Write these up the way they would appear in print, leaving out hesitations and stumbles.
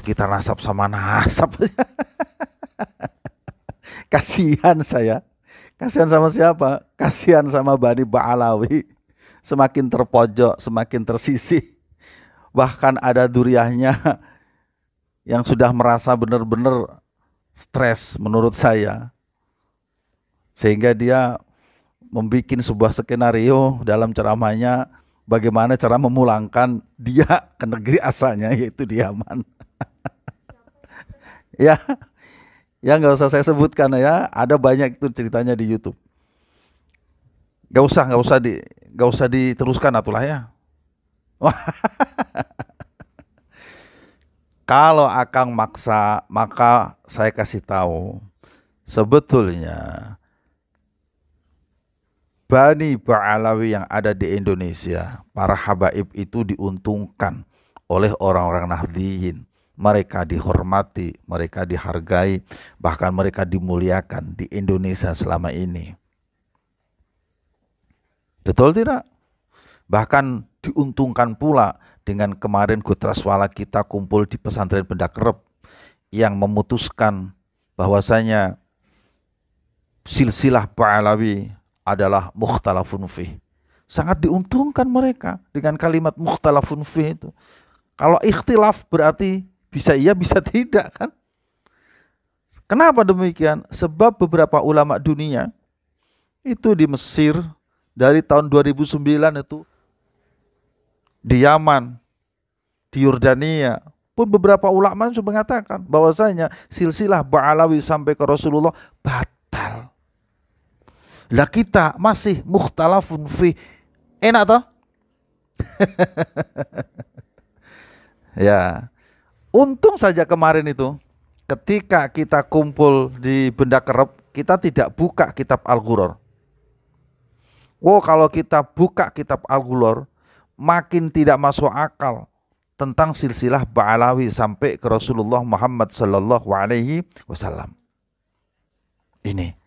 kita nasab sama nasab. Kasihan saya. Kasihan sama siapa? Kasihan sama Bani Ba'alawi. Semakin terpojok, semakin tersisih. Bahkan ada duriahnya yang sudah merasa benar-benar stres menurut saya. Sehingga dia membuat sebuah skenario dalam ceramahnya bagaimana cara memulangkan dia ke negeri asalnya, yaitu di Yaman. Ya, ya nggak usah saya sebutkan ya, ada banyak itu ceritanya di YouTube. Nggak usah diteruskan atulah ya. Kalau Akang maksa, maka saya kasih tahu, sebetulnya Bani Ba'alawi yang ada di Indonesia, para habaib itu diuntungkan oleh orang-orang Nahdliyin. Mereka dihormati, mereka dihargai, bahkan mereka dimuliakan di Indonesia selama ini. Betul tidak? Bahkan diuntungkan pula dengan kemarin Gutraswala kita kumpul di pesantren Benda Kerep yang memutuskan bahwasanya silsilah Ba'alawi adalah mukhtalafun fih. Sangat diuntungkan mereka dengan kalimat mukhtalafun fih itu. Kalau ikhtilaf berarti bisa iya bisa tidak kan? Kenapa demikian? Sebab beberapa ulama dunia itu di Mesir dari tahun 2009 itu, di Yaman, di Yordania pun beberapa ulama sudah mengatakan bahwasanya silsilah Ba'alawi sampai ke Rasulullah batal. Lah kita masih mukhtalafun fi. Enak toh? Ya. Untung saja kemarin itu ketika kita kumpul di Benda Kerep, kita tidak buka kitab Al-Ghuror. Wow, kalau kita buka kitab Al-Ghuror, makin tidak masuk akal tentang silsilah Ba'alawi sampai ke Rasulullah Muhammad sallallahu alaihi wasallam. Ini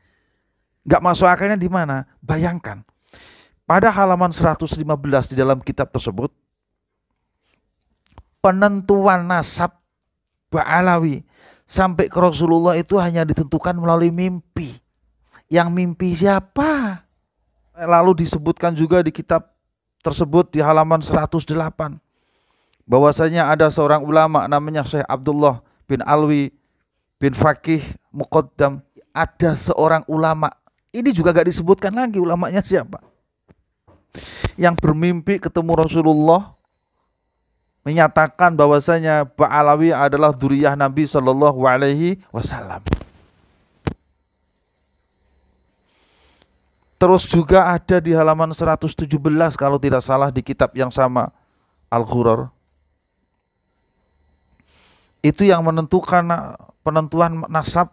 nggak masuk akalnya di mana? Bayangkan, pada halaman 115 di dalam kitab tersebut, penentuan nasab Ba'alawi sampai ke Rasulullah itu hanya ditentukan melalui mimpi. Yang mimpi siapa? Lalu disebutkan juga di kitab tersebut di halaman 108 bahwasanya ada seorang ulama namanya Syekh Abdullah bin Alwi bin Faqih Muqaddam. Ada seorang ulama, ini juga gak disebutkan lagi ulamanya siapa, yang bermimpi ketemu Rasulullah, menyatakan bahwasanya Ba'alawi adalah dzurriyyah Nabi sallallahu alaihi wasallam. Terus juga ada di halaman 117 kalau tidak salah di kitab yang sama Al-Ghuror. Itu yang menentukan penentuan nasab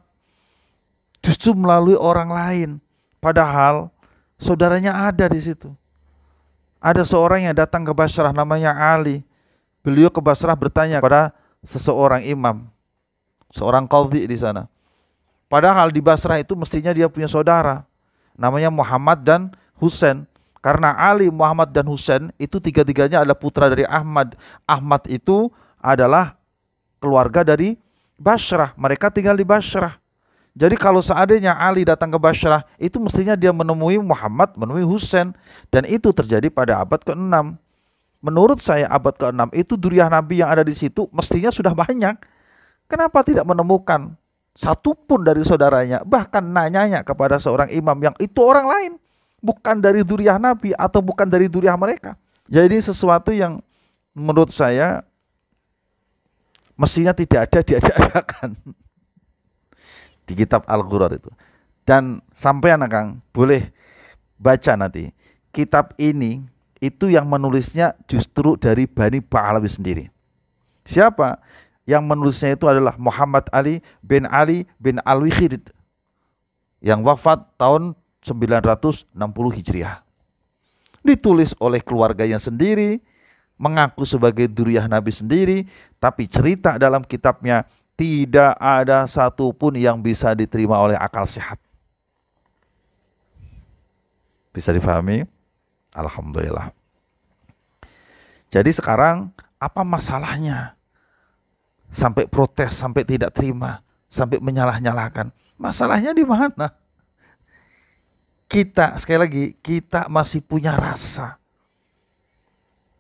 justru melalui orang lain. Padahal saudaranya ada di situ. Ada seorang yang datang ke Basrah namanya Ali. Beliau ke Basrah bertanya kepada seseorang imam, seorang qadhi di sana. Padahal di Basrah itu mestinya dia punya saudara namanya Muhammad dan Husain. Karena Ali, Muhammad dan Husain itu tiga-tiganya adalah putra dari Ahmad. Ahmad itu adalah keluarga dari Basrah. Mereka tinggal di Basrah. Jadi kalau seandainya Ali datang ke Basrah, itu mestinya dia menemui Muhammad, menemui Husain. Dan itu terjadi pada abad ke-6. Menurut saya abad ke-6 itu dzurriyyah Nabi yang ada di situ mestinya sudah banyak. Kenapa tidak menemukan satu pun dari saudaranya? Bahkan nanyanya kepada seorang imam yang itu orang lain, bukan dari dzurriyyah Nabi atau bukan dari dzurriyyah mereka. Jadi sesuatu yang menurut saya mestinya tidak ada diadakan di kitab Al-Ghuror itu. Dan sampean Kang boleh baca nanti kitab ini, itu yang menulisnya justru dari Bani Ba'alawi sendiri. Siapa yang menulisnya? Itu adalah Muhammad Ali bin Al-Wikhid yang wafat tahun 960 Hijriah. Ditulis oleh keluarganya sendiri, mengaku sebagai dzurriyyah Nabi sendiri, tapi cerita dalam kitabnya tidak ada satupun yang bisa diterima oleh akal sehat. Bisa difahami? Alhamdulillah. Jadi sekarang apa masalahnya sampai protes, sampai tidak terima, sampai menyalah-nyalahkan. Masalahnya di mana? Kita, sekali lagi, kita masih punya rasa.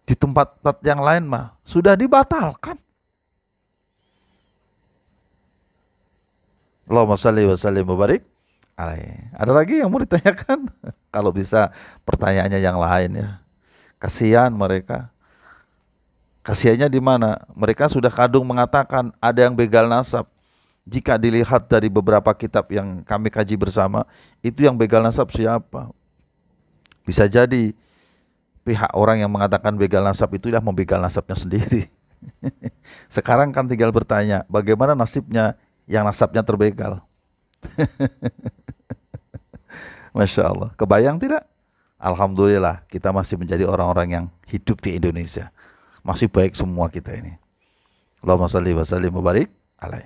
Di tempat-tempat yang lain mah sudah dibatalkan. Allahumma shalli wa sallim wa barik alaihi. Ada lagi yang mau ditanyakan? Kalau bisa pertanyaannya yang lain ya. Kasihan mereka. Kasihannya di mana? Mereka sudah kadung mengatakan ada yang begal nasab. Jika dilihat dari beberapa kitab yang kami kaji bersama, itu yang begal nasab siapa? Bisa jadi pihak orang yang mengatakan begal nasab itu yang membegal nasabnya sendiri. Sekarang kan tinggal bertanya, bagaimana nasibnya yang nasabnya terbegal? Masya Allah. Kebayang tidak? Alhamdulillah kita masih menjadi orang-orang yang hidup di Indonesia. Masih baik semua kita ini. Allahumma shalli wa sallim wa barik alaihi.